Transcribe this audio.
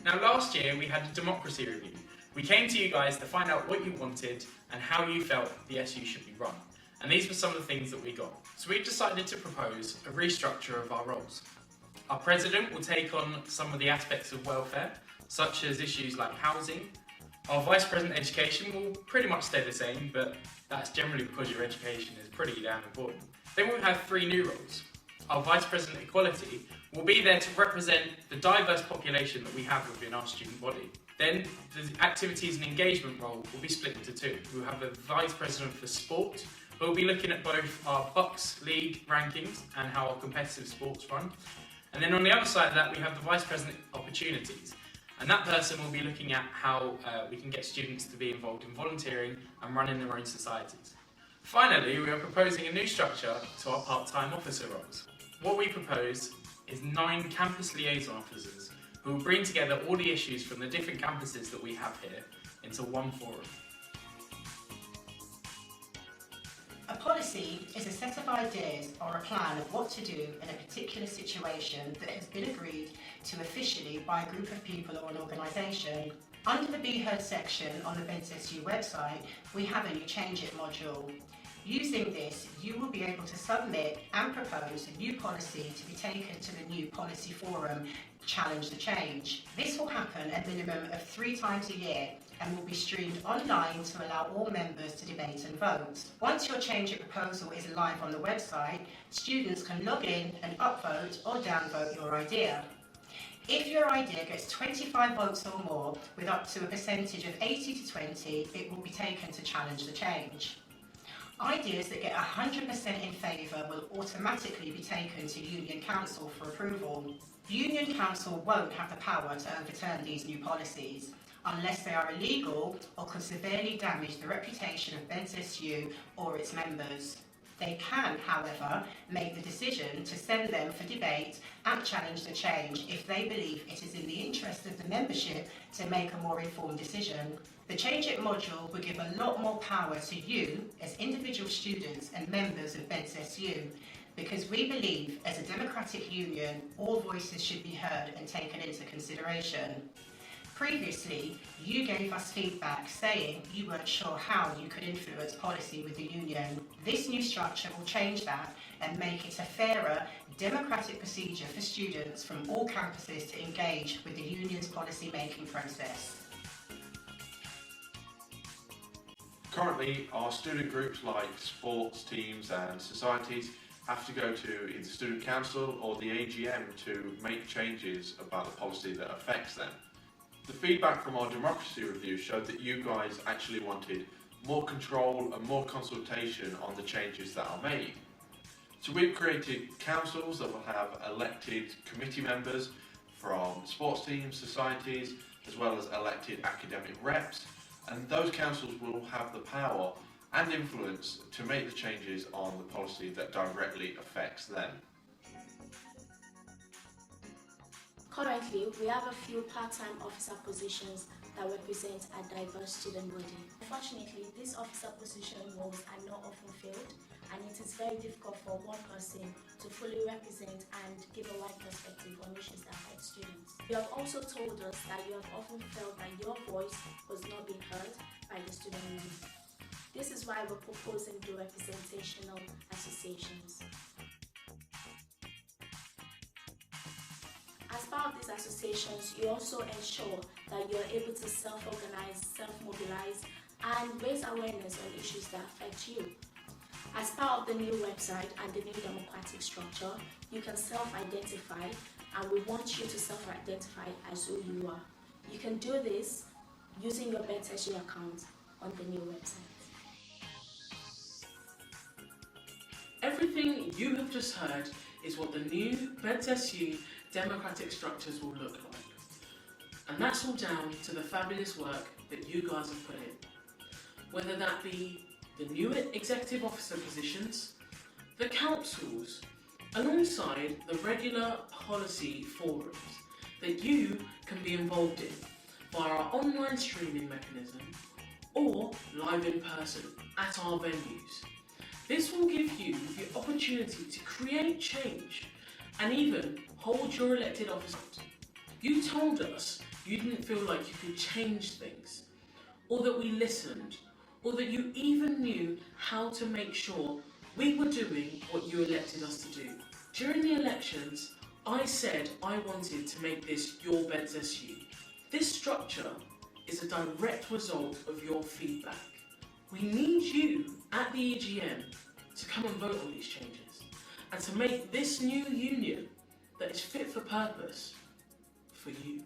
Now last year we had a democracy review. We came to you guys to find out what you wanted and how you felt the SU should be run. And these were some of the things that we got. So we've decided to propose a restructure of our roles. Our president will take on some of the aspects of welfare, such as issues like housing. Our vice president education will pretty much stay the same, but that's generally because your education is pretty damn important. Then we'll have 3 new roles. Our vice president equality will be there to represent the diverse population that we have within our student body. Then the activities and engagement role will be split into 2. We'll have a vice president for sport. We'll be looking at both our Bucks League rankings and how our competitive sports run. And then on the other side of that, we have the vice president opportunities. And that person will be looking at how we can get students to be involved in volunteering and running their own societies. Finally, we are proposing a new structure to our part-time officer roles. What we propose is 9 campus liaison officers who will bring together all the issues from the different campuses that we have here into one forum. A policy is a set of ideas or a plan of what to do in a particular situation that has been agreed to officially by a group of people or an organisation. Under the Be Heard section on the BEDSSU website, we have a new Change It module. Using this, you will be able to submit and propose a new policy to be taken to the new policy forum, Challenge the Change. This will happen a minimum of 3 times a year and will be streamed online to allow all members to debate and vote. Once your Change It proposal is live on the website, students can log in and upvote or downvote your idea. If your idea gets 25 votes or more, with up to a percentage of 80 to 20, it will be taken to Challenge the Change. Ideas that get 100% in favour will automatically be taken to Union Council for approval. Union Council won't have the power to overturn these new policies unless they are illegal or could severely damage the reputation of BEDSSU or its members. They can, however, make the decision to send them for debate and Challenge the Change if they believe it is in the interest of the membership to make a more informed decision. The Change It module will give a lot more power to you as individual students and members of BEDSSU, because we believe as a democratic union all voices should be heard and taken into consideration. Previously, you gave us feedback saying you weren't sure how you could influence policy with the union. This new structure will change that and make it a fairer, democratic procedure for students from all campuses to engage with the union's policy-making process. Currently, our student groups like sports teams and societies have to go to either student council or the AGM to make changes about the policy that affects them. The feedback from our democracy review showed that you guys actually wanted more control and more consultation on the changes that are made. So we've created councils that will have elected committee members from sports teams, societies, as well as elected academic reps, and those councils will have the power and influence to make the changes on the policy that directly affects them. Currently, we have a few part-time officer positions that represent a diverse student body. Unfortunately, these officer position roles are not often filled, and it is very difficult for one person to fully represent and give a wide perspective on issues that affect students. You have also told us that you have often felt that your voice was not being heard by the student union. This is why we're proposing the representational associations. As part of these associations, you also ensure that you are able to self-organize, self-mobilize, and raise awareness on issues that affect you. As part of the new website and the new democratic structure, you can self-identify, and we want you to self-identify as who you are. You can do this using your BEDSSU account on the new website. Everything you have just heard is what the new BEDSSU democratic structures will look like. And that's all down to the fabulous work that you guys have put in. Whether that be the new executive officer positions, the councils, alongside the regular policy forums that you can be involved in via our online streaming mechanism or live in person at our venues. This will give you the opportunity to create change and even hold your elected office. You told us you didn't feel like you could change things, or that we listened, or that you even knew how to make sure we were doing what you elected us to do. During the elections, I said I wanted to make this your Beds SU. This structure is a direct result of your feedback. We need you at the EGM to come and vote on these changes and to make this new union that is fit for purpose for you.